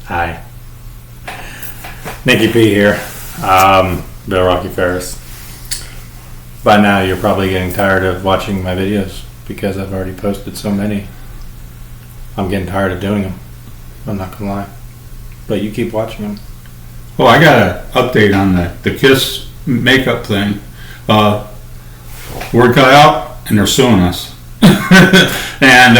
Hi. Nicky P here. Bill Rocky Ferris. By now you're probably getting tired of watching my videos because I've already posted so many. I'm getting tired of doing them. I'm not gonna lie. But you keep watching them. Well, I got an update on the Kiss makeup thing. Word got out and they're suing us. And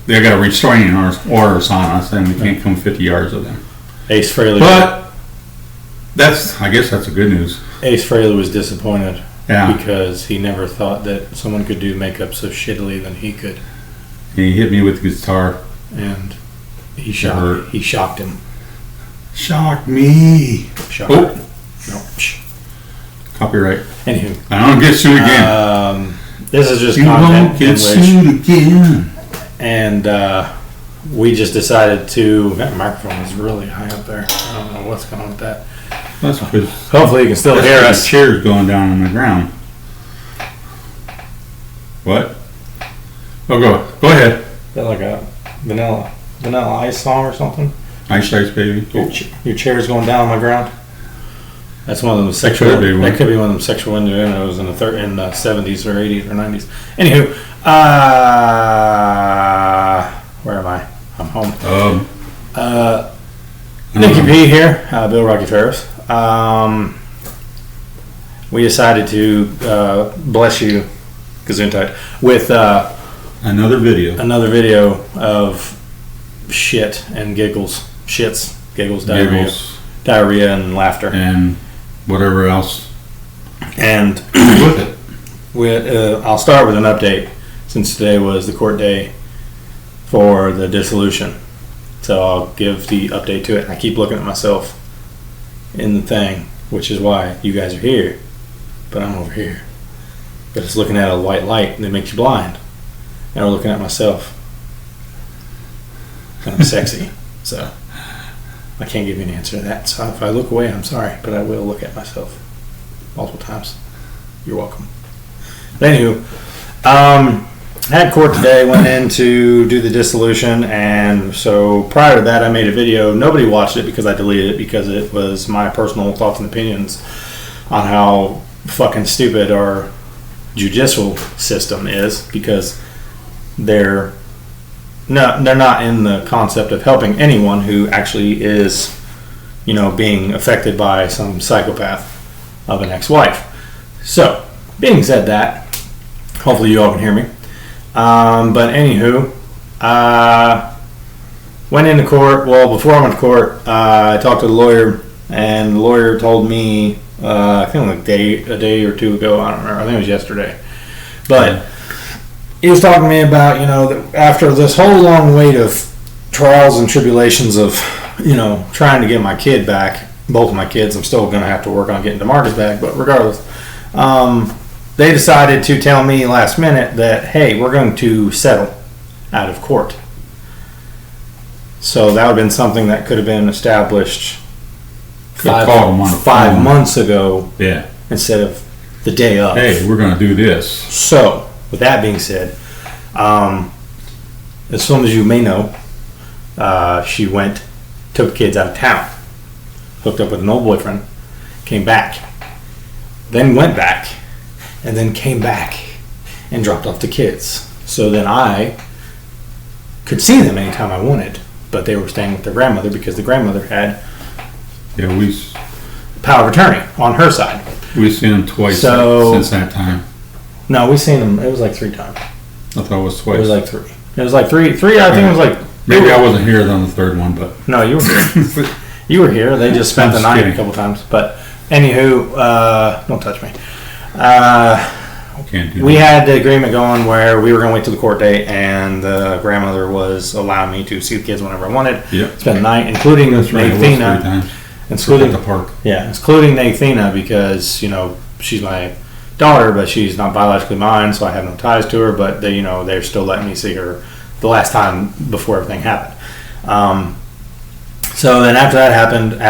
they got a restraining orders on us, and we can't come 50 yards of them. Ace Frehley. But I guess that's a good news. Ace Frehley was disappointed. Yeah. Because he never thought that someone could do makeup so shittily than he could. He hit me with the guitar. And he shocked him. Shocked me. Shocked him. No. Copyright. Anywho. I don't get sued again. This is just you content won't get sued again. And we just decided to. That microphone is really high up there. I don't know what's going on with that. That's because hopefully you can still hear us. The chair's going down on the ground. What? Oh, go ahead. Is that like a vanilla ice song or something? Ice, baby. Your chair's going down on my ground. That's one of them sexual. That could be one of them sexual innuendos in the 70s or 80s or 90s. Anywho, where am I? I'm home. Nicky P here, Bill Rocky Ferris. We decided to bless you, Gesundheit, with another video of shit and giggles, shits, giggles, diarrhea, and laughter, and whatever else. And with it, I'll start with an update since today was the court day for the dissolution. So I'll give the update to it. And I keep looking at myself in the thing, which is why you guys are here, but I'm over here. But it's looking at a white light and it makes you blind. And I'm looking at myself. And I'm sexy. So I can't give you an answer to that. So if I look away, I'm sorry, but I will look at myself multiple times. You're welcome. But anywho, had court today, went in to do the dissolution, and so prior to that I made a video. Nobody watched it because I deleted it because it was my personal thoughts and opinions on how fucking stupid our judicial system is, because they're not in the concept of helping anyone who actually is, being affected by some psychopath of an ex-wife. So, being said that, hopefully you all can hear me. But anywho, went into court. Well, before I went to court, I talked to the lawyer, and the lawyer told me, I think like a day or two ago, I don't remember, I think it was yesterday, but he was talking to me about, that after this whole long wait of trials and tribulations of, trying to get my kid back, both of my kids, I'm still going to have to work on getting DeMarcus back, but regardless, they decided to tell me last minute that, hey, we're going to settle out of court. So that would have been something that could have been established 5 months ago, yeah, instead of the day of. Hey, we're going to do this. So, with that being said, as soon as you may know, she took the kids out of town, hooked up with an old boyfriend, came back, then went back, and then came back and dropped off the kids. So then I could see them anytime I wanted, but they were staying with their grandmother because the grandmother had power of attorney on her side. We've seen them twice since that time. No, we've seen them. It was like 3 times. I thought it was twice. It was like 3. It was like 3. I think it was like. Maybe I wasn't here on the third one, but no, you were here. You were here. They just spent the night a couple times. But anywho, don't touch me. We had the agreement going where we were going to wait till the court date, and the grandmother was allowing me to see the kids whenever I wanted. Yep. Spend the night, including Nathina. Including the park. Yeah, including Nathina, because she's my daughter, but she's not biologically mine, so I have no ties to her. But they're still letting me see her the last time before everything happened. So then after that happened,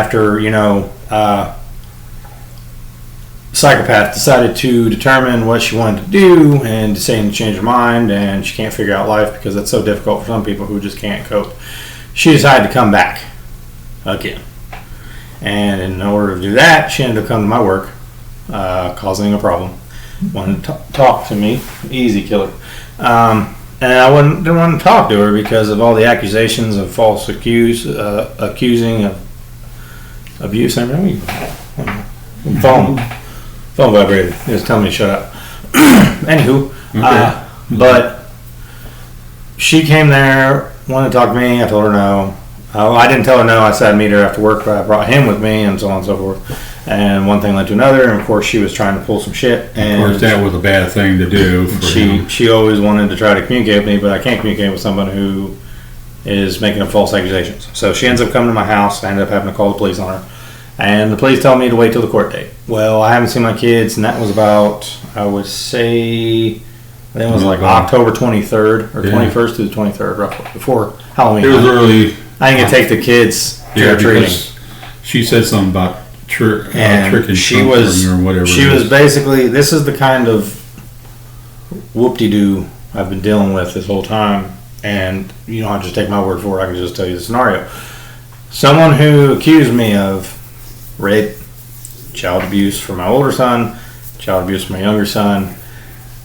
psychopath decided to determine what she wanted to do and saying to change her mind, and she can't figure out life because it's so difficult for some people who just can't cope. She decided to come back again. And in order to do that, she ended up coming to my work, causing a problem. Wanted to talk to me, easy killer. And I didn't want to talk to her because of all the accusations of false accusing of abuse. Phone vibrated. It was telling me to shut up. Anywho, Okay. but she came there, wanted to talk to me. I told her no. I didn't tell her no. I said I'd meet her after work, but I brought him with me, and so on and so forth. And one thing led to another, and of course she was trying to pull some shit. And Of course, that was a bad thing to do for him. she always wanted to try to communicate with me, but I can't communicate with someone who is making up false accusations. So she ends up coming to my house. I ended up having to call the police on her. And the police told me to wait till the court date. Well, I haven't seen my kids, and that was about, I would say, I think it was like October 23rd, or 21st to the 23rd, roughly, before Halloween. It was early. I didn't get to take the kids trick-or-treating. Because she said something about trick and she was or whatever. She was basically, this is the kind of whoop-de-doo I've been dealing with this whole time, and you don't have to just take my word for it. I can just tell you the scenario. Someone who accused me of rape, child abuse for my older son, child abuse for my younger son,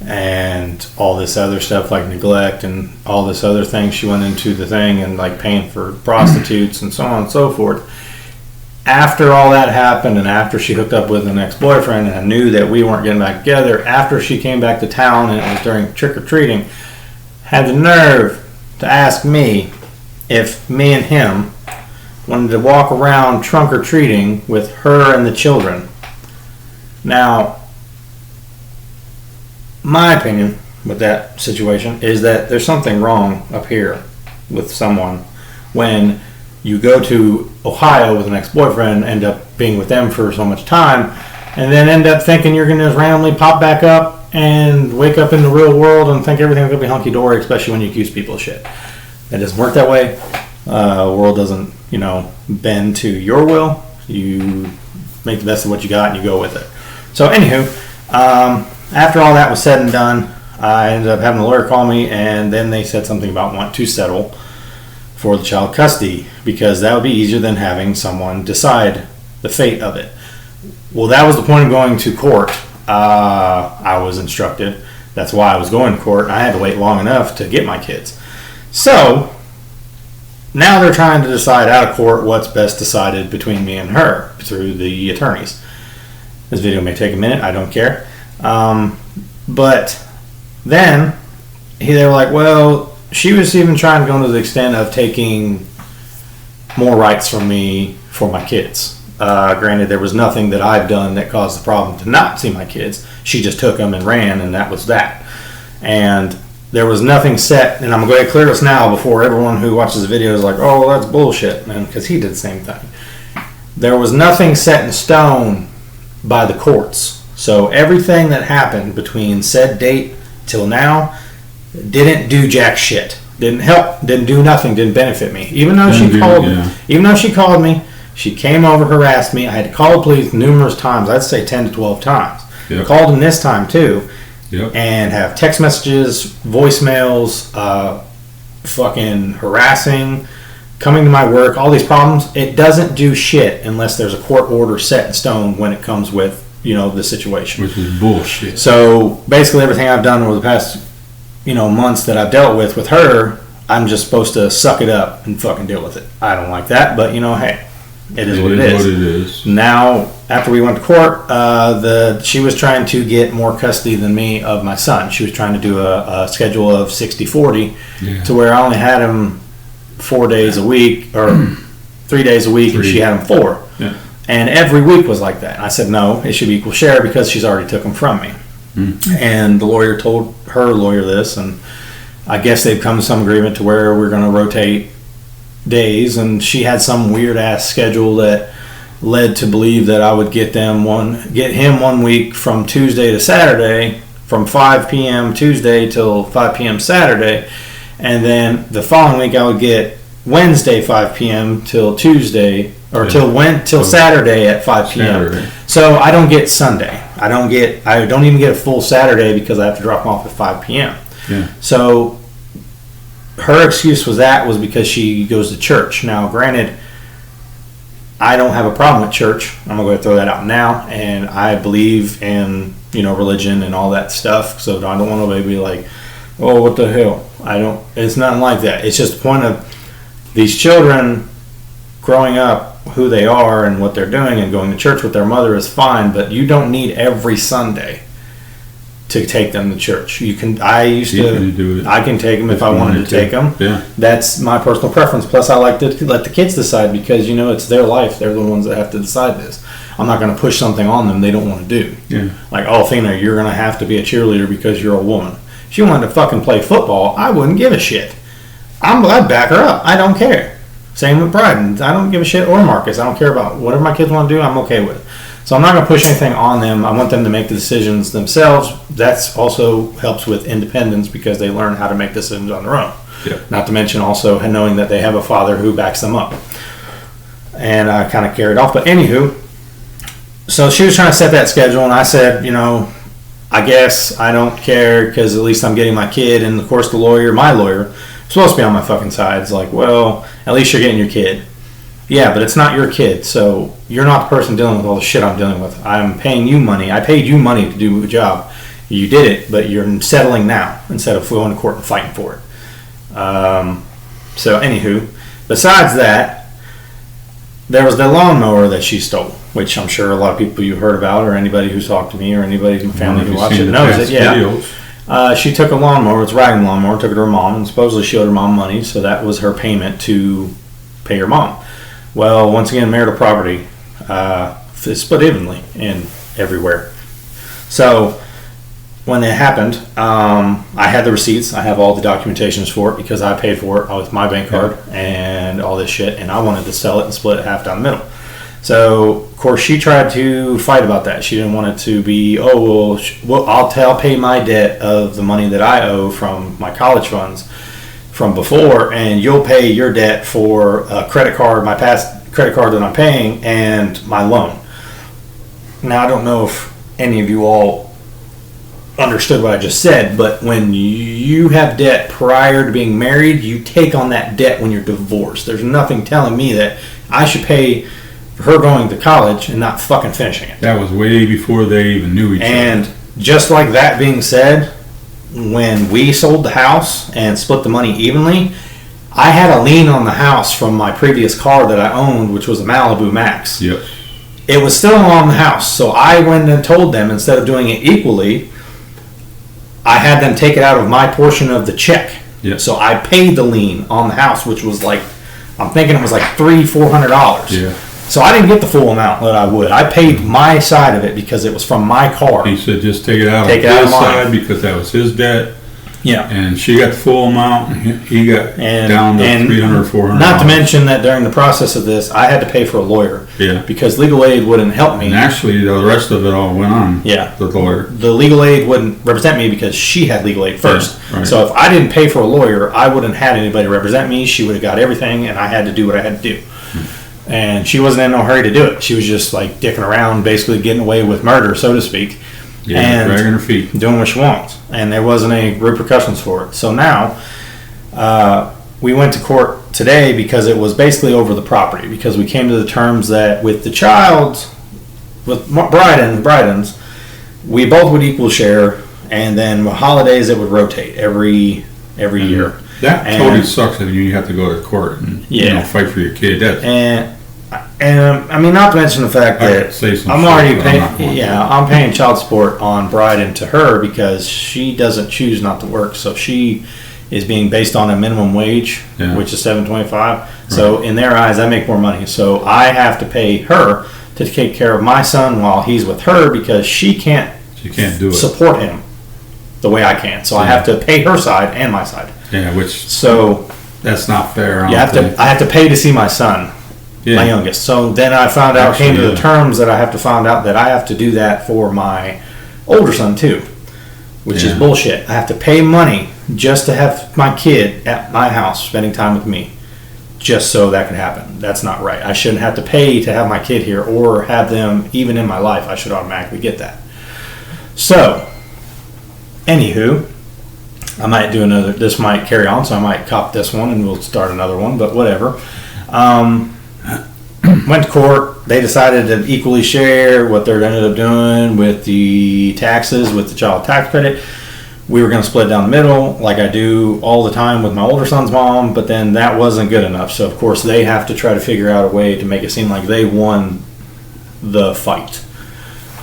and all this other stuff like neglect and all this other thing. She went into the thing and like paying for prostitutes and so on and so forth. After all that happened, and after she hooked up with an ex-boyfriend, and I knew that we weren't getting back together, after she came back to town, and it was during trick-or-treating, had the nerve to ask me if me and him wanted to walk around trunk-or-treating with her and the children. Now, my opinion with that situation is that there's something wrong up here with someone when you go to Ohio with an ex-boyfriend, end up being with them for so much time, and then end up thinking you're going to just randomly pop back up and wake up in the real world and think everything's going to be hunky-dory, especially when you accuse people of shit. It doesn't work that way. The world doesn't, bend to your will. You make the best of what you got and you go with it. So, anywho, after all that was said and done, I ended up having a lawyer call me, and then they said something about want to settle for the child custody because that would be easier than having someone decide the fate of it. Well, that was the point of going to court. I was instructed. That's why I was going to court. I had to wait long enough to get my kids. So now they're trying to decide out of court what's best decided between me and her through the attorneys. This video may take a minute. I don't care. But then they were like, well, she was even trying to go to the extent of taking more rights from me for my kids. Granted, there was nothing that I've done that caused the problem to not see my kids. She just took them and ran, and that was that. And there was nothing set, and I'm going to go ahead and clear this now before everyone who watches the video is like, oh, well, that's bullshit, man, because he did the same thing. There was nothing set in stone by the courts. So everything that happened between said date till now didn't do jack shit. Didn't help, didn't do nothing, didn't benefit me. Even though she called me, she came over, harassed me. I had to call the police numerous times. I'd say 10 to 12 times. Yep. Called them this time too. Yep. And have text messages, voicemails, fucking harassing, coming to my work, all these problems. It doesn't do shit unless there's a court order set in stone when it comes with, the situation. Which is bullshit. So basically everything I've done over the past, months that I've dealt with her, I'm just supposed to suck it up and fucking deal with it. I don't like that, but hey, it is what it is. Now, after we went to court, she was trying to get more custody than me of my son. She was trying to do a schedule of 60-40 to where I only had him 4 days a week or 3 days a week, and she had him 4. Yeah. And every week was like that. I said, no, it should be equal share because she's already took them from me. And the lawyer told her lawyer this, and I guess they've come to some agreement to where we're going to rotate days, and she had some weird ass schedule that led to believe that I would get him 1 week from Tuesday to Saturday, from 5 p.m. Tuesday till 5 p.m. Saturday, and then the following week I would get Wednesday 5 p.m. till Tuesday, or till Saturday at 5 p.m. Saturday. So I don't get Sunday. I don't even get a full Saturday because I have to drop him off at 5 p.m. Yeah. So her excuse was because she goes to church. Now, granted, I don't have a problem with church. I'm gonna go ahead and throw that out now, and I believe in religion and all that stuff. So I don't want to be like, oh, what the hell? I don't. It's nothing like that. It's just the point of these children growing up, who they are and what they're doing, and going to church with their mother is fine. But you don't need every Sunday to take them to church. You can. I can take them if I wanted to take them. Yeah. That's my personal preference. Plus, I like to let the kids decide because it's their life. They're the ones that have to decide this. I'm not going to push something on them they don't want to do. Yeah. Like, oh, Athena, you're going to have to be a cheerleader because you're a woman. If she wanted to fucking play football, I wouldn't give a shit. I'd back her up. I don't care. Same with Bryden. I don't give a shit, or Marcus. I don't care about whatever my kids want to do. I'm okay with it. So I'm not going to push anything on them. I want them to make the decisions themselves. That also helps with independence because they learn how to make decisions on their own. Yeah. Not to mention also knowing that they have a father who backs them up. And I kind of carried off. But anywho, so she was trying to set that schedule, and I said, I guess I don't care because at least I'm getting my kid. And of course, my lawyer, is supposed to be on my fucking side. It's like, well, at least you're getting your kid. Yeah, but it's not your kid, so you're not the person dealing with all the shit I'm dealing with. I'm paying you money. I paid you money to do a job. You did it, but you're settling now instead of going to court and fighting for it. So, anywho, besides that, there was the lawnmower that she stole, which I'm sure a lot of people you heard about, or anybody who's talked to me, or anybody in my family who watched it knows it. Yeah. She took a lawnmower, it's a riding lawnmower, took it to her mom, and supposedly she owed her mom money, so that was her payment to pay her mom. Well, once again, marital property is split evenly in everywhere. So when it happened, I had the receipts. I have all the documentations for it because I paid for it with my bank card and all this shit, and I wanted to sell it and split it half down the middle. So, of course, she tried to fight about that. She didn't want it to be, I'll pay my debt of the money that I owe from my college funds from before, and you'll pay your debt for a credit card, my past credit card that I'm paying, and my loan. Now, I don't know if any of you all understood what I just said, but when you have debt prior to being married, you take on that debt when you're divorced. There's nothing telling me that I should pay for her going to college and not fucking finishing it. That was way before they even knew each other. And just like that being said, when we sold the house and split the money evenly, I had a lien on the house from my previous car that I owned, which was a Malibu Max. Yep. It was still on the house, so I went and told them, instead of doing it equally, I had them take it out of my portion of the check. Yep. So I paid the lien on the house, which was like, I'm thinking it was like $400. Yeah. So I didn't get the full amount that I would. I paid my side of it because it was from my car. He said just take it out of his side because that was his debt. Yeah. And she got the full amount, and he got down to $300 or $400. Not to mention that during the process of this, I had to pay for a lawyer. Yeah. Because legal aid wouldn't help me. And actually, the rest of it all went on. Yeah. The lawyer. The legal aid wouldn't represent me because she had legal aid first. Yeah, right. So if I didn't pay for a lawyer, I wouldn't have had anybody represent me. She would have got everything, and I had to do what I had to do. And she wasn't in no hurry to do it. She was just like dicking around, basically getting away with murder, so to speak. Yeah, and dragging her feet. Doing what she wants. And there wasn't any repercussions for it. So now, we went to court today because it was basically over the property. Because we came to the terms that with the child, with Bryden's, we both would equal share. And then with holidays, it would rotate every year. That totally sucks that you have to go to court and fight for your kid. And I mean, not to mention the fact that I'm already paying. I'm paying child support on Bryden to her because she doesn't choose not to work. So she is being based on a minimum wage, which is $7.25. Right. So in their eyes, I make more money. So I have to pay her to take care of my son while he's with her because she can't do it. Support him the way I can. So I have to pay her side and my side. Yeah, that's not fair. I have to pay to see my son, my youngest. So then I came to the terms that I have to find out that I have to do that for my older son too, which is bullshit. I have to pay money just to have my kid at my house spending time with me, just so that can happen. That's not right. I shouldn't have to pay to have my kid here or have them even in my life. I should automatically get that. So, anywho, I might do another. This might carry on, so I might cop this one and we'll start another one. But whatever. went to court. They decided to equally share what they ended up doing with the taxes, with the child tax credit. We were going to split down the middle like I do all the time with my older son's mom, but then that wasn't good enough. So, of course, they have to try to figure out a way to make it seem like they won the fight.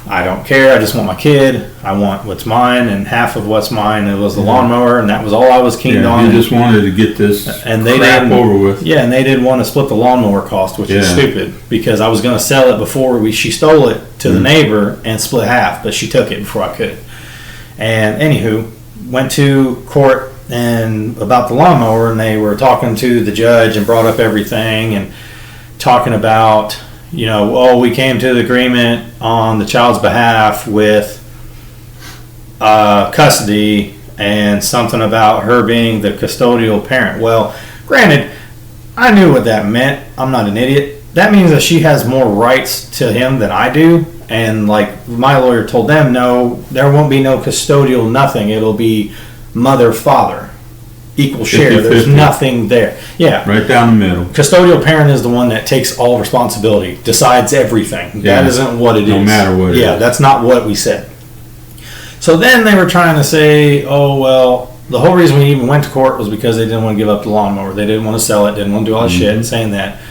I don't care. I just want my kid. I want what's mine, and half of what's mine, it was the lawnmower, and that was all I was keen on. You just wanted to get this crap over with. Yeah, and they didn't want to split the lawnmower cost, which is stupid, because I was going to sell it before she stole it to the neighbor and split half, but she took it before I could. And anywho, went to court and about the lawnmower, and they were talking to the judge and brought up everything and talking about, we came to the agreement on the child's behalf with custody and something about her being the custodial parent. Well, granted, I knew what that meant. I'm not an idiot. That means that she has more rights to him than I do. And like my lawyer told them, no, there won't be no custodial nothing. It'll be mother-father. Equal share. 50-50. There's nothing there. Yeah. Right down the middle. Custodial parent is the one that takes all responsibility, decides everything. Yeah. That isn't what it is. No matter what it is. Yeah, that's not what we said. So then they were trying to say, oh, well, the whole reason we even went to court was because they didn't want to give up the lawnmower. They didn't want to sell it, didn't want to do all that shit, and saying that,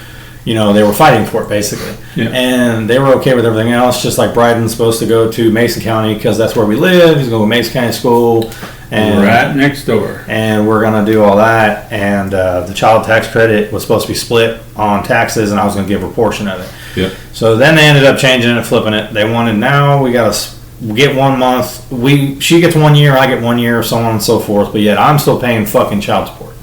they were fighting for it, basically. Yeah. And they were okay with everything else, just like Bryden's supposed to go to Mason County because that's where we live. He's going to Mason County School. And right next door. And we're going to do all that. And the child tax credit was supposed to be split on taxes, and I was going to give a portion of it. Yep. So then they ended up changing it and flipping it. They wanted, now we got to get 1 month. She gets 1 year, I get 1 year, so on and so forth. But yet I'm still paying fucking child support.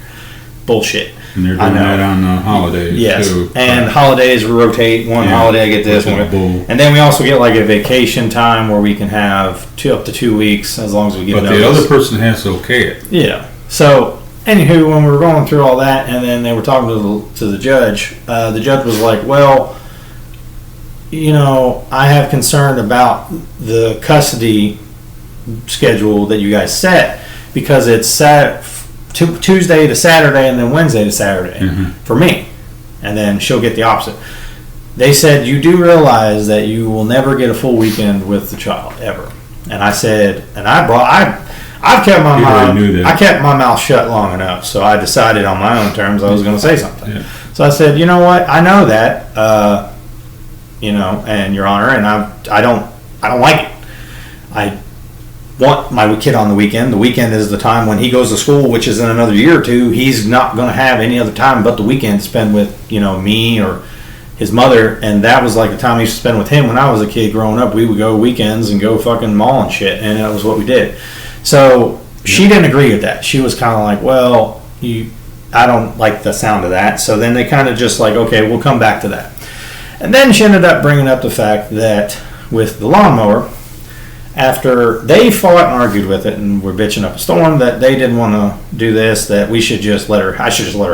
Bullshit. And they're doing that on holidays, too. And holidays rotate. One holiday I get this one. And then we also get like a vacation time where we can have up to 2 weeks as long as we get But the other person has to okay it. Yeah. So, anywho, when we were going through all that, and then they were talking to the judge was like, well, I have concern about the custody schedule that you guys set because it's set Tuesday to Saturday and then Wednesday to Saturday for me, and then she'll get the opposite. They said, you do realize that you will never get a full weekend with the child ever. And I said, and I've kept my mouth. I kept my mouth shut long enough, so I decided on my own terms I was going to say something. Yeah. So I said, you know what? I know that, and Your Honor, and I don't like it. I want my kid on the weekend. The weekend is the time when he goes to school, which is in another year or two. He's not going to have any other time but the weekend to spend with, me or his mother. And that was like the time I used to spend with him when I was a kid growing up. We would go weekends and go fucking mall and shit, and that was what we did. So she didn't agree with that. She was kind of like, well, I don't like the sound of that. So then they kind of just like, okay, we'll come back to that. And then she ended up bringing up the fact that with the lawnmower, after they fought and argued with it and were bitching up a storm that they didn't want to do this, that I should just let her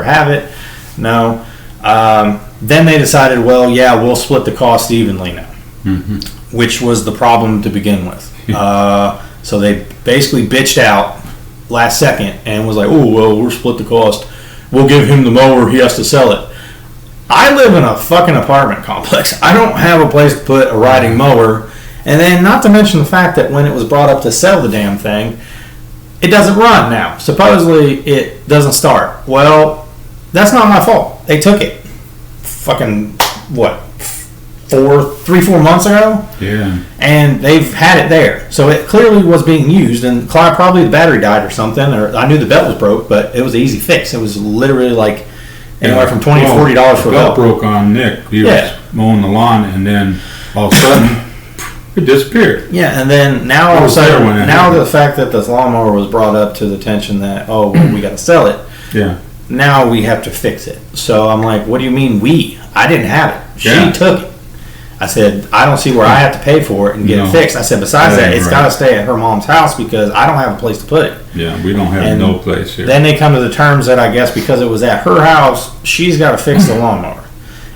have it. No. Then they decided, well, yeah, we'll split the cost evenly now, which was the problem to begin with. So they basically bitched out last second and was like, oh, well, we'll split the cost. We'll give him the mower. He has to sell it. I live in a fucking apartment complex. I don't have a place to put a riding mower. And then not to mention the fact that when it was brought up to sell the damn thing, it doesn't run now. Supposedly it doesn't start. Well, that's not my fault. They took it. Fucking, 3-4 months ago? Yeah. And they've had it there. So it clearly was being used, and probably the battery died or something, or I knew the belt was broke, but it was an easy fix. It was literally like anywhere from $20 to $40 for a belt. Broke on Nick. He was mowing the lawn, and then all of a sudden it disappeared. Yeah, and then now all of a sudden, now the fact that this lawnmower was brought up to the attention that, we got to sell it. Yeah. Now we have to fix it. So I'm like, what do you mean we? I didn't have it. She took it. I said, I don't see where I have to pay for it and get it fixed. I said, besides that, it's got to stay at her mom's house because I don't have a place to put it. Yeah, we don't have no place here. Then they come to the terms that I guess because it was at her house, she's got to fix the lawnmower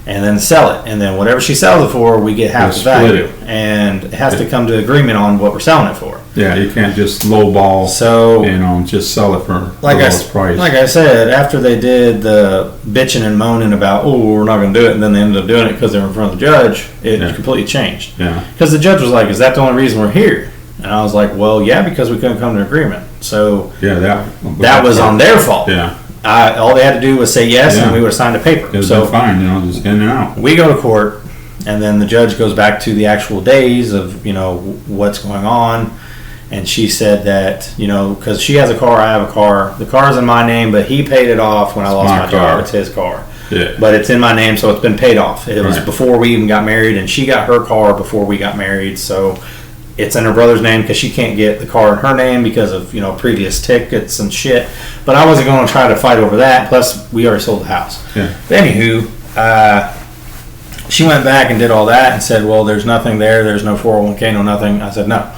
and then sell it. And then whatever she sells it for, we get half the value. And it has to come to agreement on what we're selling it for. Yeah, you can't just lowball. So just sell it for the like lowest price. Like I said, after they did the bitching and moaning about, we're not going to do it, and then they ended up doing it because they were in front of the judge, it completely changed. Yeah. Because the judge was like, "Is that the only reason we're here?" And I was like, "Well, yeah, because we couldn't come to an agreement." So that was on their fault. Yeah. All they had to do was say yes, and we would have signed a paper. It was so fine, just in and out. We go to court, and then the judge goes back to the actual days of what's going on. And she said that, because she has a car, I have a car. The car's in my name, but he paid it off when I lost my job. It's his car. Yeah. But it's in my name, so it's been paid off. It was before we even got married, and she got her car before we got married. So it's in her brother's name because she can't get the car in her name because of, previous tickets and shit. But I wasn't going to try to fight over that. Plus, we already sold the house. Yeah. But anywho, she went back and did all that and said, well, there's nothing there. There's no 401k, no nothing. I said, no.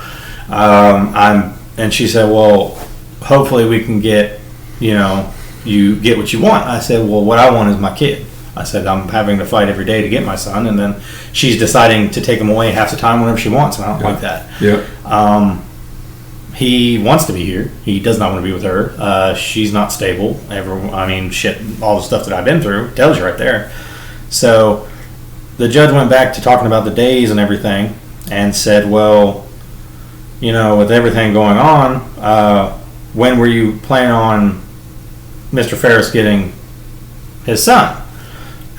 And she said, well, hopefully we can get, you get what you want. I said, well, what I want is my kid. I said, I'm having to fight every day to get my son, and then she's deciding to take him away half the time whenever she wants, and I don't like that. Yeah. He wants to be here. He does not want to be with her. She's not stable. All the stuff that I've been through tells you right there. So the judge went back to talking about the days and everything and said, well, with everything going on, when were you planning on Mr. Ferris getting his son?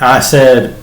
I said,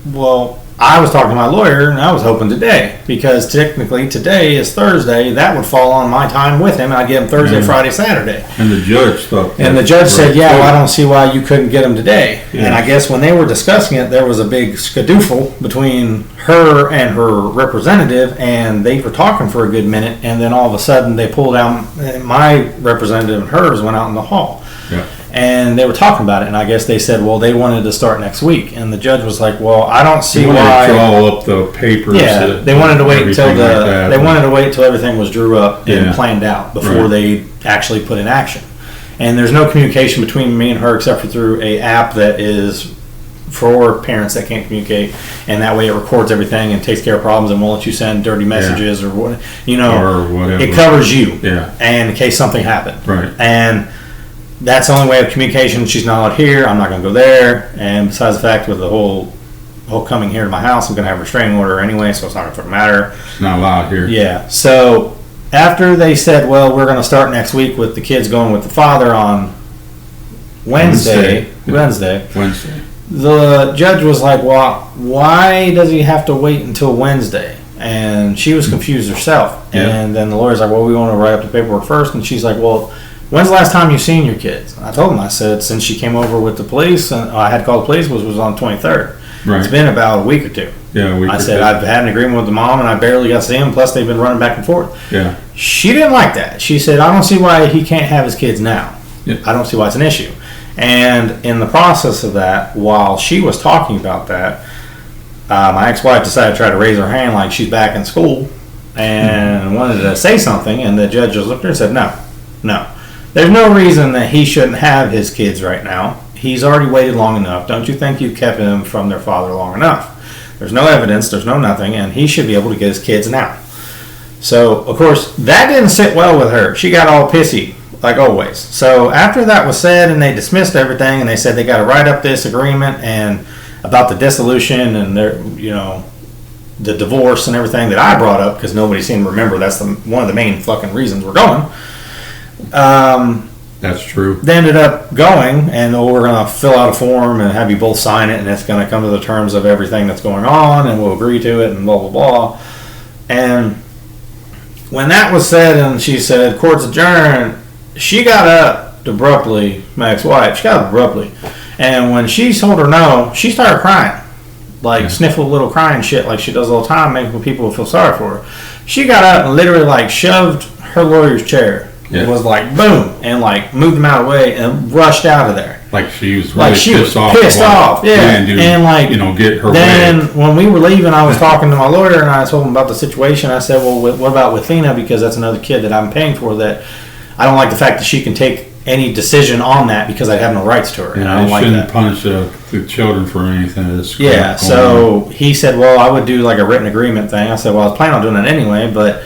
well, I was talking to my lawyer, and I was hoping today, because technically today is Thursday. That would fall on my time with him, and I'd get him Thursday, Friday, Saturday. And the judge thought. And the judge said, well, I don't see why you couldn't get him today. Yeah. And I guess when they were discussing it, there was a big skadoofle between her and her representative, and they were talking for a good minute, and then all of a sudden they pulled out, my representative and hers went out in the hall. Yeah. And they were talking about it, and I guess they said, well, they wanted to start next week. And the judge was like, well, I don't see why. They wanted to draw up the papers. Yeah, they wanted to wait until everything was drew up and planned out before they actually put in action. And there's no communication between me and her except for through a app that is for parents that can't communicate, and that way it records everything and takes care of problems and won't let you send dirty messages or what, or whatever. It covers you. Yeah. And in case something happened. Right. And that's the only way of communication. She's not allowed here. I'm not going to go there. And besides the fact, with the whole coming here to my house, I'm going to have a restraining order anyway, so it's not going to matter. It's not allowed here. Yeah. So after they said, well, we're going to start next week with the kids going with the father on Wednesday. The judge was like, well, why does he have to wait until Wednesday? And she was confused herself. Yeah. And then the lawyer's like, well, we want to write up the paperwork first. And she's like, well, when's the last time you've seen your kids? And I told him, I said, since she came over with the police, and I had called the police, was on the 23rd. Right. It's been about a week or two. Yeah, a week I said, I've had an agreement with the mom, and I barely got to see him, plus they've been running back and forth. Yeah. She didn't like that. She said, I don't see why he can't have his kids now. Yeah. I don't see why it's an issue. And in the process of that, while she was talking about that, my ex-wife decided to try to raise her hand like she's back in school and wanted to say something, and the judge just looked at her and said, no. There's no reason that he shouldn't have his kids right now. He's already waited long enough. Don't you think you've kept him from their father long enough? There's no evidence, there's no nothing, and he should be able to get his kids now. So, of course, that didn't sit well with her. She got all pissy, like always. So after that was said and they dismissed everything and they said they got to write up this agreement and about the dissolution and their, the divorce and everything that I brought up, because nobody seemed to remember that's one of the main fucking reasons we're going. That's true. They ended up going, and we're going to fill out a form and have you both sign it, and it's going to come to the terms of everything that's going on, and we'll agree to it, and blah, blah, blah. And when that was said, and she said, court's adjourned, she got up abruptly, my ex-wife, she got up abruptly. And when she told her no, she started crying. Sniffle little crying shit like she does all the time, making people feel sorry for her. She got up and literally, shoved her lawyer's chair. Yeah. It was boom, and moved him out of the way and rushed out of there. Like she was really pissed off. Yeah. Get her then way. When we were leaving, I was talking to my lawyer and I told him about the situation. I said, well, what about with Thina? Because that's another kid that I'm paying for that I don't like the fact that she can take any decision on that because I have no rights to her. Yeah, and I don't like that. Shouldn't punish the children for anything that's so he said, well, I would do a written agreement thing. I said, well, I was planning on doing that anyway, but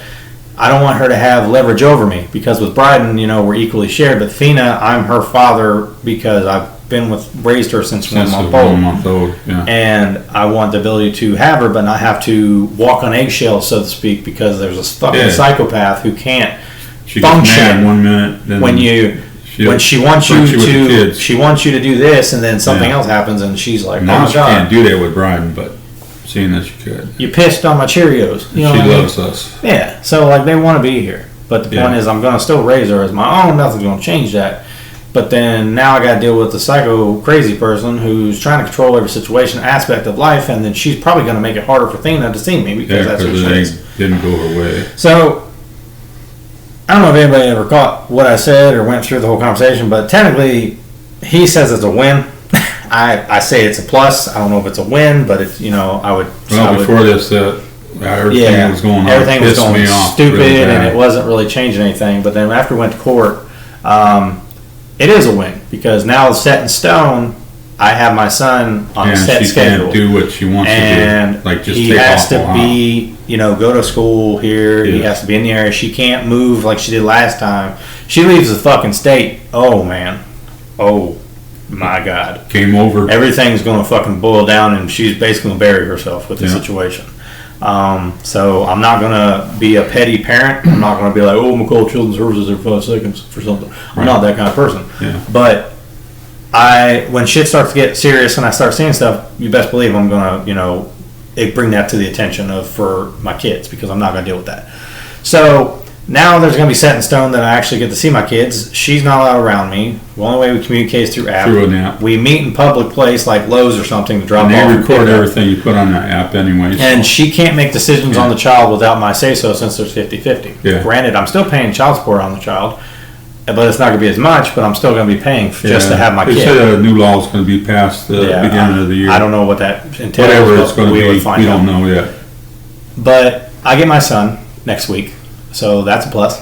I don't want her to have leverage over me, because with Bryden, we're equally shared. But Athena, I'm her father because I've raised her since 1 month old. 1 month old, yeah. And I want the ability to have her, but not have to walk on eggshells, so to speak, because there's a fucking psychopath who can't function 1 minute. Then when she wants you to do this, and then something else happens, and she's like, now "Oh my she God." can't do that with Bryden, but seeing that she could. You pissed on my Cheerios. She loves us. Yeah, so like they want to be here, but the point is, I'm gonna still raise her as my own. Nothing's gonna change that. But then now I got to deal with the psycho crazy person who's trying to control every situation, aspect of life, and then she's probably going to make it harder for Athena to see me because that's what she is. Didn't go her way. So I don't know if anybody ever caught what I said or went through the whole conversation, but technically he says it's a win. I say it's a plus. I don't know if it's a win, but it's I would. Well, before this, everything was going on. Everything was going stupid, really, and it wasn't really changing anything. But then after we went to court. It is a win because now it's set in stone. I have my son on a set schedule. Can't do what she wants to do. Like just he take has off to be, go to school here. He has to be in the area. She can't move like she did last time. She leaves the fucking state. Oh man. Oh my God. Game over. Everything's gonna fucking boil down, and she's basically gonna bury herself with the situation. So I'm not gonna be a petty parent. I'm not gonna be like, I'm gonna call Children's Services every 5 seconds for something. I'm not that kind of person. Yeah. But when shit starts to get serious and I start seeing stuff, you best believe I'm gonna, bring that to the attention for my kids, because I'm not gonna deal with that. So now there's gonna be set in stone that I actually get to see my kids. She's not allowed around me. The only way we communicate is through app. Through an app. We meet in public place like Lowe's or something to drop off. And they record everything you put on that app anyway. And she can't make decisions on the child without my say-so, since there's 50-50. Yeah. Granted, I'm still paying child support on the child, but it's not going to be as much, but I'm still going to be paying just to have my kid. They said a new law is going to be passed the beginning of the year. I don't know what that entails. Whatever it's going to be, we don't know yet. But I get my son next week, so that's a plus.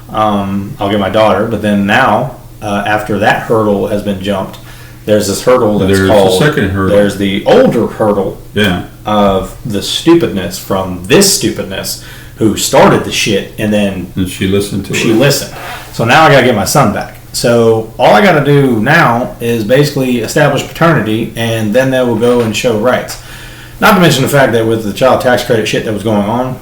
I'll get my daughter, but then now, after that hurdle has been jumped, there's this hurdle that's called... There's a second hurdle. There's the older hurdle of the stupidness from this stupidness who started the shit, and then... And she listened to it. She listened. So now I got to get my son back. So all I got to do now is basically establish paternity, and then they will go and show rights. Not to mention the fact that with the child tax credit shit that was going on,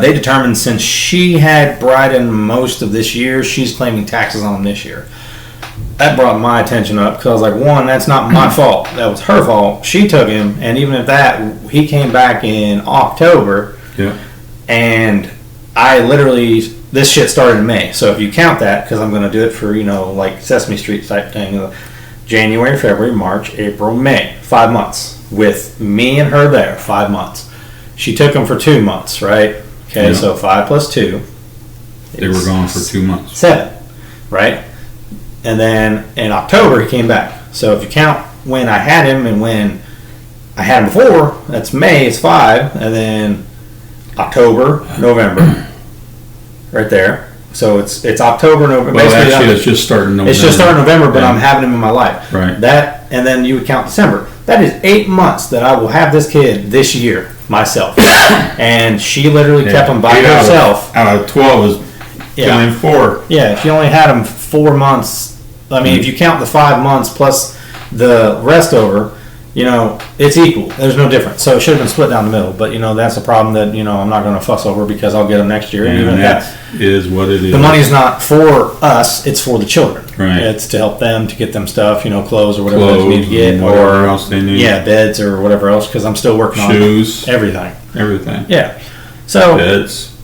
they determined since she had Bryden most of this year, she's claiming taxes on him this year. That brought my attention up, because I was like, one, that's not my fault. That was her fault. She took him, and even at that, he came back in October. Yeah. And I literally, this shit started in May. So if you count that, because I'm going to do it for, like Sesame Street type thing, January, February, March, April, May, 5 months. With me and her there, 5 months. She took him for 2 months, right? Okay, so 5 plus 2. They were gone for 2 months. 7, right? And then in October, he came back. So if you count when I had him and when I had him before, that's May, it's 5. And then October, November, right there. So it's October, November. Well, actually, it's just starting November. It's just starting November, but I'm having him in my life. Right. That, and then you would count December. That is 8 months that I will have this kid this year myself. And she literally kept him by herself. Out of 12 is killing 4. Yeah, if you only had him 4 months, I mean, if you count the 5 months plus the rest over, it's equal. There's no difference. So it should have been split down the middle. But, that's a problem that, I'm not going to fuss over, because I'll get him next year. And that is what it is. The money's not for us, it's for the children. Right. It's to help them, to get them stuff, clothes or whatever they need to get. Whatever else they need. Yeah, beds or whatever else, because I'm still working on shoes. Everything. Yeah. So beds.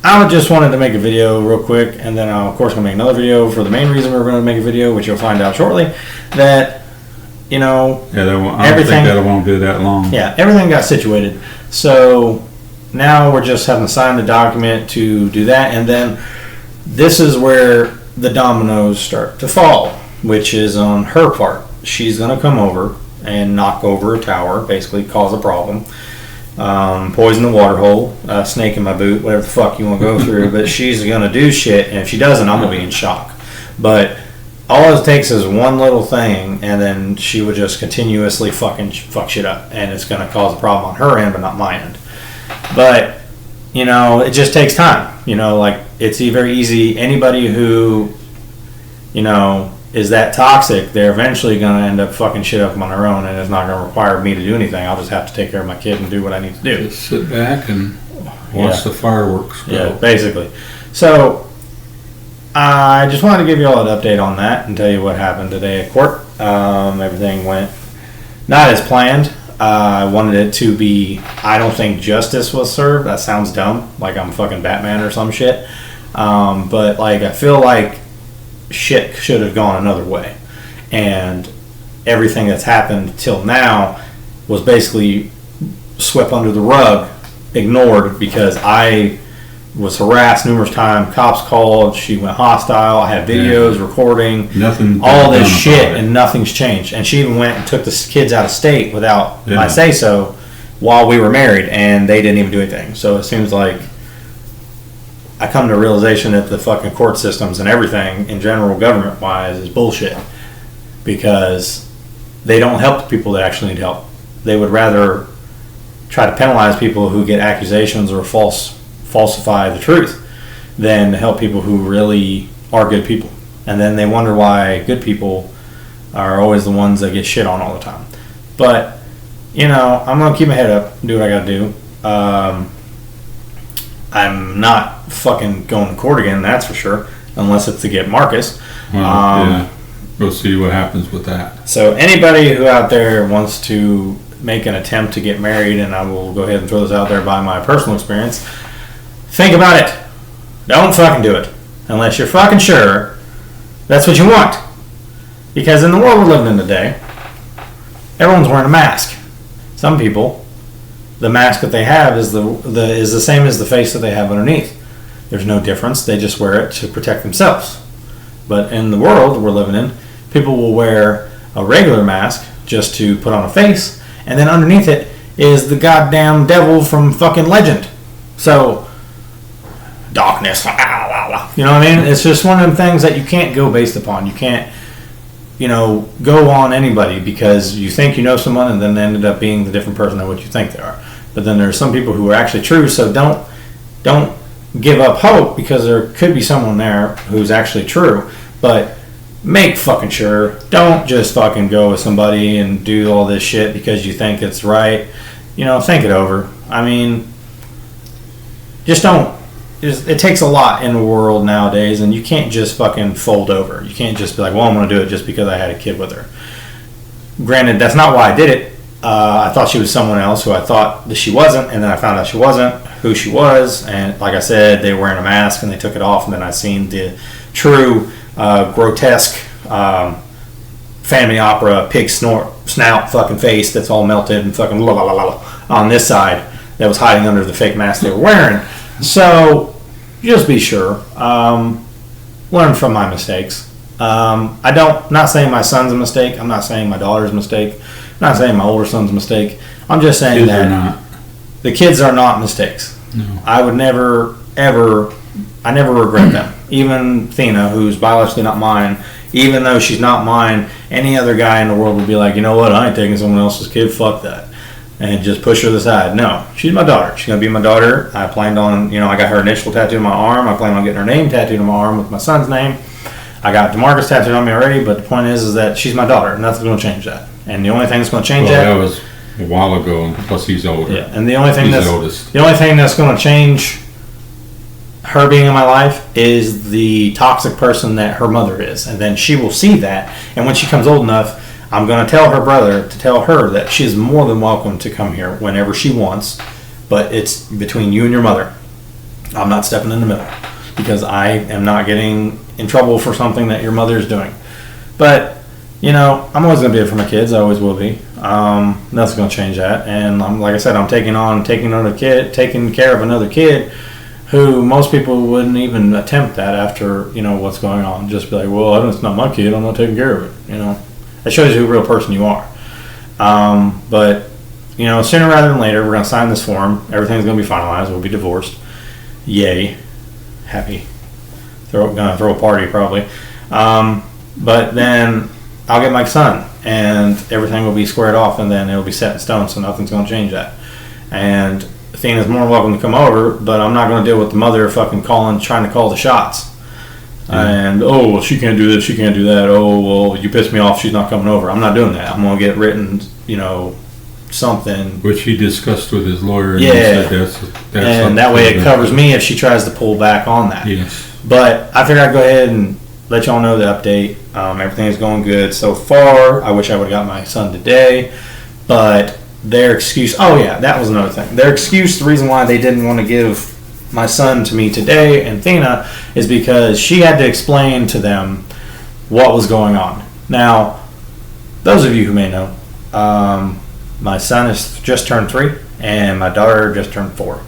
I just wanted to make a video real quick, and then I'm of course going to make another video for the main reason we're going to make a video, which you'll find out shortly, that I don't think that won't be that long. Yeah, everything got situated. So now we're just having to sign the document to do that, and then this is where the dominoes start to fall, which is on her part. She's going to come over and knock over a tower, basically cause a problem, poison the water hole, snake in my boot, whatever the fuck you want to go through, but she's going to do shit, and if she doesn't, I'm going to be in shock. But all it takes is one little thing, and then she would just continuously fuck shit up, and it's going to cause a problem on her end, but not my end. But it just takes time. Like, it's very easy. Anybody who, is that toxic, they're eventually going to end up fucking shit up on their own, and it's not going to require me to do anything. I'll just have to take care of my kid and do what I need to do. Just sit back and watch the fireworks go. Yeah, basically. So, I just wanted to give you all an update on that and tell you what happened today at court. Everything went not as planned. I wanted it to be, I don't think justice was served. That sounds dumb, like I'm fucking Batman or some shit. But, like, I feel like shit should have gone another way. And everything that's happened till now was basically swept under the rug, ignored, because I was harassed numerous times. Cops called. She went hostile. I had videos, recording, nothing, all this shit, and nothing's changed. And she even went and took the kids out of state without my say so while we were married, and they didn't even do anything. So it seems like I come to a realization that the fucking court systems and everything in general, government wise, is bullshit, because they don't help the people that actually need help. They would rather try to penalize people who get accusations or falsify the truth than to help people who really are good people. And then they wonder why good people are always the ones that get shit on all the time. But, I'm going to keep my head up, do what I got to do. I'm not fucking going to court again, that's for sure, unless it's to get Marcus. We'll see what happens with that. So anybody who out there wants to make an attempt to get married, and I will go ahead and throw this out there by my personal experience, think about it. Don't fucking do it unless you're fucking sure that's what you want. Because in the world we're living in today, everyone's wearing a mask. Some people, the mask that they have is the same as the face that they have underneath. There's no difference. They just wear it to protect themselves. But in the world we're living in, people will wear a regular mask just to put on a face, and then underneath it is the goddamn devil from fucking Legend. So, darkness, you know what I mean? It's just one of them things that you can't go based upon. You can't, go on anybody because you think you know someone and then they ended up being the different person than what you think they are. But then there's some people who are actually true, so don't give up hope, because there could be someone there who's actually true. But make fucking sure. Don't just fucking go with somebody and do all this shit because you think it's right. Think it over. I mean, just don't. It takes a lot in the world nowadays, and you can't just fucking fold over. You can't just be like, well, I'm going to do it just because I had a kid with her. Granted, that's not why I did it. I thought she was someone else who I thought that she wasn't, and then I found out she wasn't who she was. And like I said, they were wearing a mask and they took it off, and then I seen the true grotesque family opera pig snout fucking face that's all melted and fucking la la la la on this side that was hiding under the fake mask they were wearing. So just be sure. Learn from my mistakes. Not saying my son's a mistake. I'm not saying my daughter's a mistake. I'm not saying my older son's a mistake. I'm just saying that the kids are not mistakes. No. I would never, ever, I never regret them. Even Thena, who's biologically not mine, even though she's not mine, any other guy in the world would be like, you know what, I ain't taking someone else's kid, fuck that. And just push her aside. No, she's my daughter. She's going to be my daughter. I planned on, I got her initial tattooed on my arm. I plan on getting her name tattooed on my arm with my son's name. I got DeMarcus tattooed on me already, but the point is that she's my daughter. Nothing's going to change that. And the only thing that's going to change that was a while ago, and plus he's older. Yeah, and the only thing that's going to change her being in my life is the toxic person that her mother is. And then she will see that, and when she comes old enough, I'm going to tell her brother to tell her that she's more than welcome to come here whenever she wants, but it's between you and your mother. I'm not stepping in the middle because I am not getting in trouble for something that your mother is doing. But, I'm always going to be there for my kids. I always will be. Nothing's going to change that. And like I said, I'm taking care of another kid who most people wouldn't even attempt that after, what's going on. Just be like, well, it's not my kid. I'm not taking care of it, That shows you who real person you are. But, sooner rather than later, we're going to sign this form. Everything's going to be finalized. We'll be divorced. Yay. Happy. Gonna throw a party probably. But then I'll get my son, and everything will be squared off, and then it'll be set in stone, so nothing's going to change that. And Athena's more than welcome to come over, but I'm not going to deal with the mother fucking trying to call the shots. And, oh, well, she can't do this, she can't do that. Oh, well, you pissed me off, she's not coming over. I'm not doing that. I'm going to get written, something. Which he discussed with his lawyer. And yeah. He said that's and that way it covers me if she tries to pull back on that. Yes. But I figured I'd go ahead and let y'all know the update. Everything's going good so far. I wish I would have got my son today. But their excuse... Oh, yeah, that was another thing. Their excuse, the reason why they didn't want to give my son to me today and Athena is because she had to explain to them what was going on. Now, those of you who may know, my son has just turned 3 and my daughter just turned 4.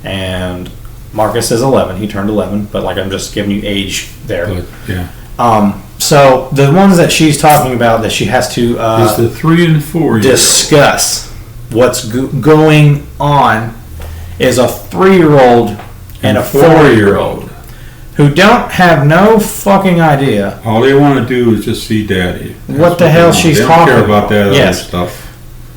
And Marcus is 11. He turned 11, but like I'm just giving you age there. But, yeah. So the ones that she's talking about that she has to is the 3 and 4 discuss what's going on is a 3-year-old and a 4-year-old who don't have no fucking idea. All they want to do is just see daddy. What the hell she's talking about. They don't care about that other stuff.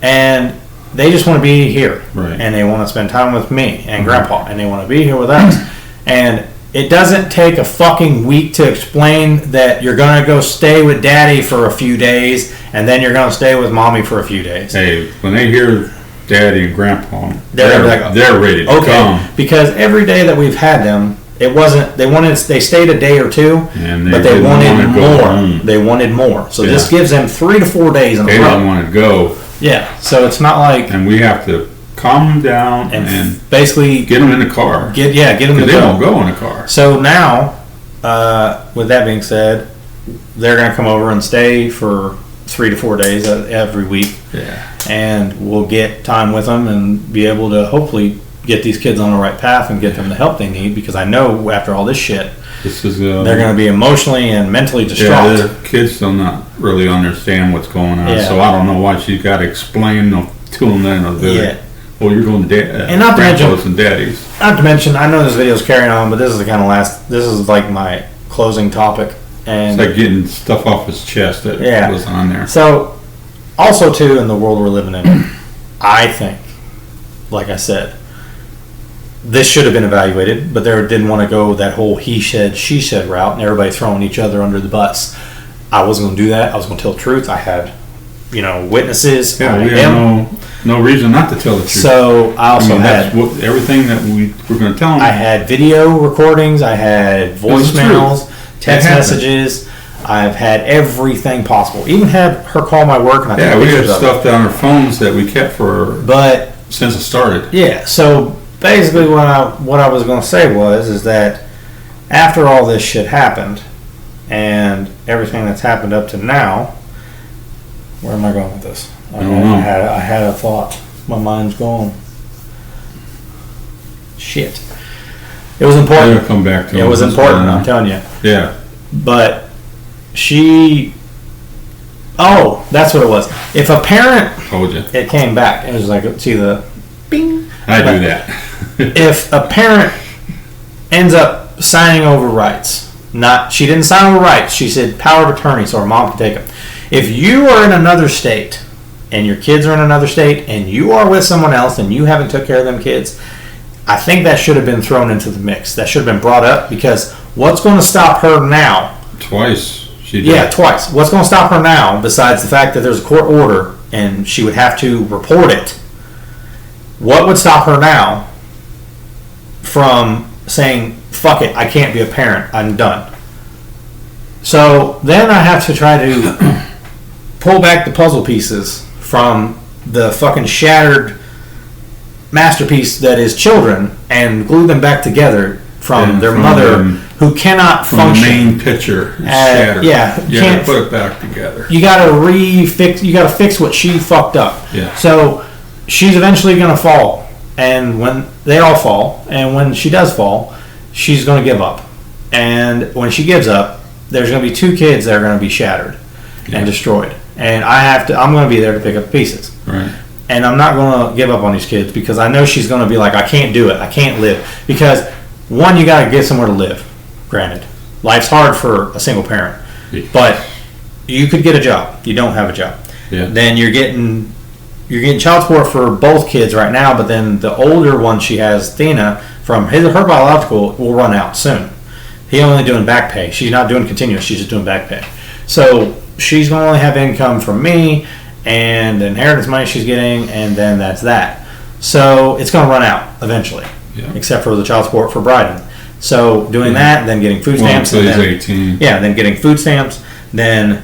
And they just want to be here. Right. And they want to spend time with me and Grandpa. And they want to be here with us. And it doesn't take a fucking week to explain that you're going to go stay with Daddy for a few days and then you're going to stay with Mommy for a few days. Hey, when they hear Daddy and Grandpa, they're ready to come. Because every day that we've had them, it wasn't. They stayed a day or two, but they wanted more. They wanted more. So this gives them 3 to 4 days in a row. They don't want to go. Yeah. So it's not like. And we have to calm them down and basically get them in the car. Get them to go. They don't go in the car. So now, with that being said, they're going to come over and stay for 3 to 4 days every week. Yeah. And we'll get time with them and be able to hopefully get these kids on the right path and get them the help they need, because I know after all this shit, they're going to be emotionally and mentally distraught. Yeah, the kids do not really understand what's going on, so I don't know why she's got to explain to them then. Well, you're going to and not to mention, and daddies. Not to mention, I know this video's carrying on, but this is the kind of this is like my closing topic. And it's like getting stuff off his chest that was on there. So, also too, in the world we're living in, I think, like I said, this should have been evaluated, but they didn't want to go that whole he said, she said route, and everybody throwing each other under the bus. I wasn't going to do that. I was going to tell the truth. I had, witnesses. Yeah, we had no reason not to tell the truth. So I also had everything that we were going to tell them. I had video recordings. I had voicemails, text messages. I've had everything possible. Even had her call my work. And we had stuff down our phones that we kept for her. But since it started. Yeah. So basically, what I was going to say is that after all this shit happened, and everything that's happened up to now, where am I going with this? I had a thought. My mind's gone. Shit. It was important. I'm gonna come back to it. It was important. I'm telling you. Yeah. But that's what it was. If a parent told you, it came back. It was like, see the bing. I do that. If a parent ends up signing over rights, she didn't sign over rights. She said power of attorney, so her mom can take them. If you are in another state and your kids are in another state and you are with someone else and you haven't took care of them kids, I think that should have been thrown into the mix. That should have been brought up, because what's going to stop her now? Twice. She did. Yeah, twice. What's going to stop her now, besides the fact that there's a court order and she would have to report it? What would stop her now from saying, fuck it, I can't be a parent, I'm done? So then I have to try to pull back the puzzle pieces from the fucking shattered masterpiece that is children and glue them back together from their mother, who cannot function. The main picture is shattered. You can't put it back together. You got to fix what she fucked up. Yeah. So she's eventually going to fall, and when they all fall, and when she does fall, she's going to give up. And when she gives up, there's going to be 2 kids that are going to be shattered and destroyed. And I'm going to be there to pick up the pieces. Right. And I'm not going to give up on these kids, because I know she's going to be like, I can't do it. I can't live. Because, one, you got to get somewhere to live. Granted. Life's hard for a single parent. Yeah. But you could get a job. You don't have a job. Yeah. Then you're getting you're getting child support for both kids right now, but then the older one she has, Thena, from her biological will run out soon. He's only doing back pay. She's not doing continuous. She's just doing back pay. So she's going to only have income from me and the inheritance money she's getting, and then that's that. So it's going to run out eventually, except for the child support for Bryden. So doing that, then getting food stamps. Well, and then, 18. Yeah, then getting food stamps, then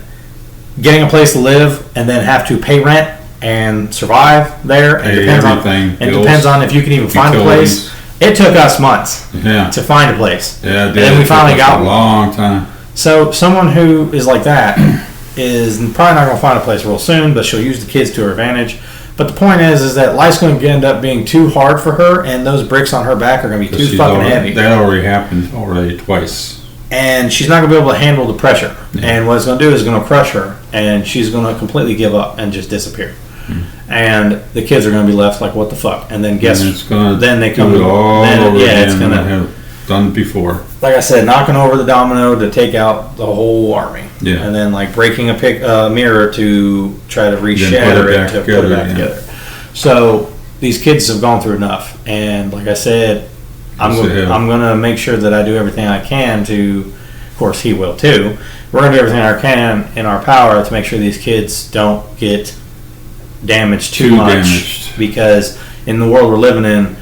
getting a place to live, and then have to pay rent and survive there. Pay It depends everything, on. It bills, depends on if you can even find a place. utilities. It took us months Yeah. to find a place. Yeah, it And did. then we It finally took us got a one. long time. So someone who is like that is probably not going to find a place real soon, but she'll use the kids to her advantage. But the point is that life's going to end up being too hard for her, and those bricks on her back are going to be too fucking heavy. That already happened already twice. And she's not going to be able to handle the pressure. Yeah. And what it's going to do is going to crush her, and she's going to completely give up and just disappear. And the kids are going to be left like, what the fuck? And then guess, then they come do it all over again. it's going to have done before. Like I said, knocking over the domino to take out the whole army. Yeah. And then like breaking a mirror to try to reshatter it to put it back together. So these kids have gone through enough, and like I said, I'm going to make sure that I do everything I can to. Of course, he will too. We're going to do everything I can in our power to make sure these kids don't get damaged too much, because in the world we're living in,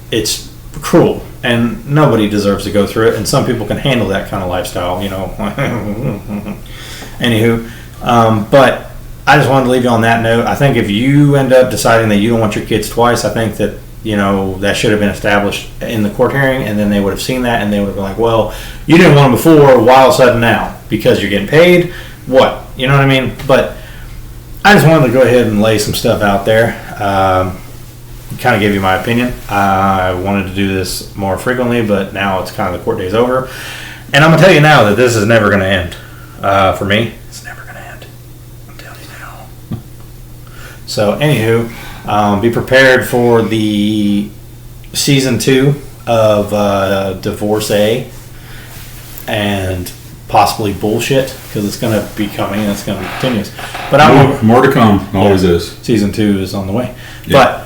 it's cruel and nobody deserves to go through it, and some people can handle that kind of lifestyle, you know. Anywho, but I just wanted to leave you on that note. I think if you end up deciding that you don't want your kids twice, I think that, you know, that should have been established in the court hearing, and then they would have seen that and they would have been like, well, you didn't want them before, why all of a sudden now? Because you're getting paid? What? You know what I mean? But I just wanted to go ahead and lay some stuff out there. Kind of give you my opinion. I wanted to do this more frequently, but now it's kind of the court day's over. And I'm going to tell you now that this is never going to end. For me, it's never going to end. I'm telling you now. So, anywho, be prepared for the season 2 of Divorce A and possibly bullshit, because it's going to be coming and it's going to be continuous. But more to come. Always is. Season 2 is on the way. Yeah. But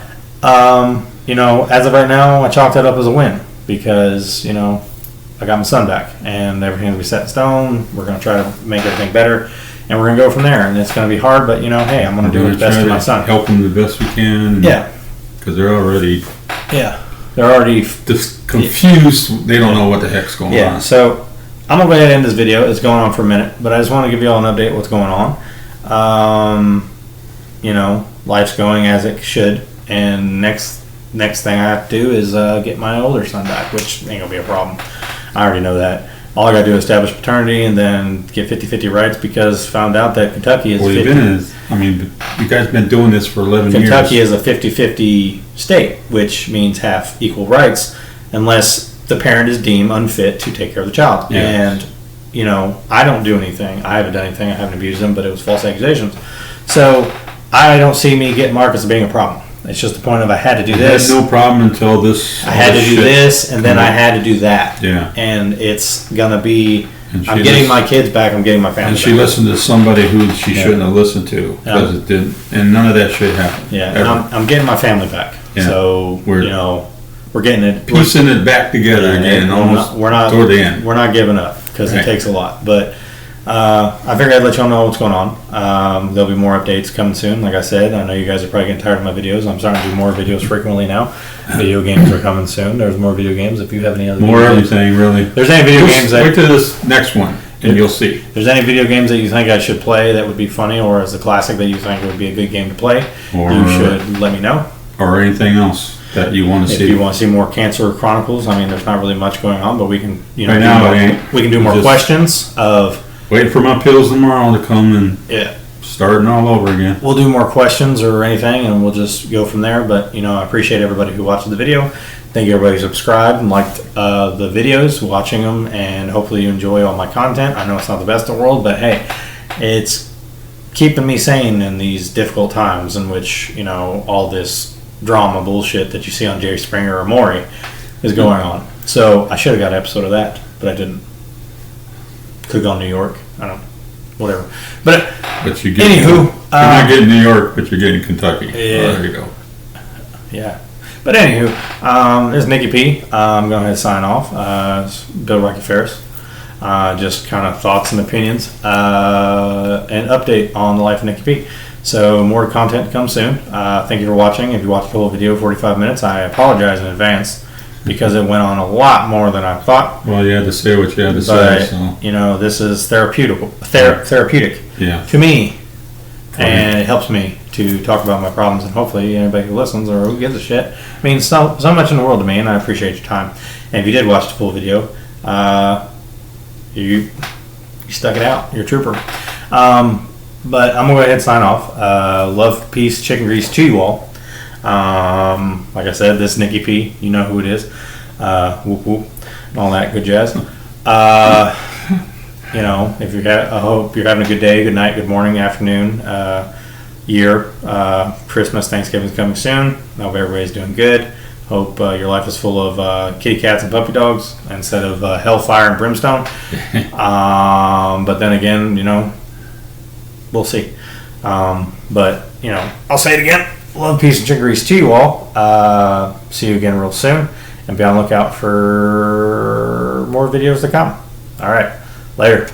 you know, as of right now, I chalk that up as a win, because, you know, I got my son back and everything's going to be set in stone. We're going to try to make everything better, and we're going to go from there. And it's going to be hard, but, you know, hey, I'm going to do what's best for my son. Help them the best we can. Yeah. Because they're already... Yeah. They're already... just confused. They don't know what the heck's going on. Yeah, so I'm going to go ahead and end this video. It's going on for a minute, but I just want to give you all an update of what's going on. You know, life's going as it should. And next thing I have to do is get my older son back, which ain't gonna be a problem. I already know that. All I gotta do is establish paternity and then get 50-50 rights, because found out that Kentucky is. Well, you guys been doing this for 11 years. Kentucky is a 50-50 state, which means half equal rights, unless the parent is deemed unfit to take care of the child. Yes. And you know, I don't do anything. I haven't done anything. I haven't abused them, but it was false accusations. So I don't see me getting marked as being a problem. It's just the point of I had to do this. I had no problem until this. I had to do this, and then I had to do that. Yeah. And it's gonna be. I'm getting my kids back. I'm getting my family. And she back. listened to somebody who she shouldn't have listened to, because it didn't. And none of that should happen. Yeah. And I'm getting my family back. Yeah. So we're getting it. Piecing it back together again. We're not toward the end. We're not giving up, because it takes a lot, but. I figured I'd let y'all know what's going on. There'll be more updates coming soon. Like I said, I know you guys are probably getting tired of my videos. I'm starting to do more videos frequently now. Video games are coming soon. There's more video games. If you have any other everything, really. There's any video games wait till this next one, and you'll see. If there's any video games that you think I should play that would be funny, or as a classic that you think would be a good game to play, you should let me know. Or anything else that you want to see. If you want to see more Cancer Chronicles, I mean, there's not really much going on, but we can, we can do more questions of. Waiting for my pills tomorrow to come and starting all over again. We'll do more questions or anything, and we'll just go from there. But, I appreciate everybody who watched the video. Thank you, everybody who subscribed and liked the videos, watching them, and hopefully you enjoy all my content. I know it's not the best in the world, but hey, it's keeping me sane in these difficult times in which, all this drama bullshit that you see on Jerry Springer or Maury is going on. So I should have got an episode of that, but I didn't. Could go to New York. I don't know. Whatever. But you anywho, You're not getting New York, but you're getting Kentucky. Yeah. There you go. Yeah. But anywho, this is Nicky P. I'm going to sign off. It's Bill Rocky Ferris. Just kind of thoughts and opinions and update on the life of Nicky P. So more content to come soon. Thank you for watching. If you watched the whole video, 45 minutes, I apologize in advance because it went on a lot more than I thought. Well, you had to say what you had to But, say. So. you know, this is therapeutic Yeah. to me. And it helps me to talk about my problems, and hopefully anybody who listens or who gives a shit means so much in the world to me, and I appreciate your time. And if you did watch the full video, you stuck it out. You're a trooper. But I'm going to go ahead and sign off. Love, peace, chicken grease to you all. Like I said, this is Nicky P. You know who it is. Whoop whoop. And all that good jazz. You know, if I hope you're having a good day, good night, good morning, afternoon, year. Christmas, Thanksgiving's coming soon. I hope everybody's doing good. Hope your life is full of kitty cats and puppy dogs instead of hellfire and brimstone. But then again, you know, we'll see. But, you know, I'll say it again. Love, peace, and chicken grease to you all. See you again real soon. And be on the lookout for more videos to come. All right. Later.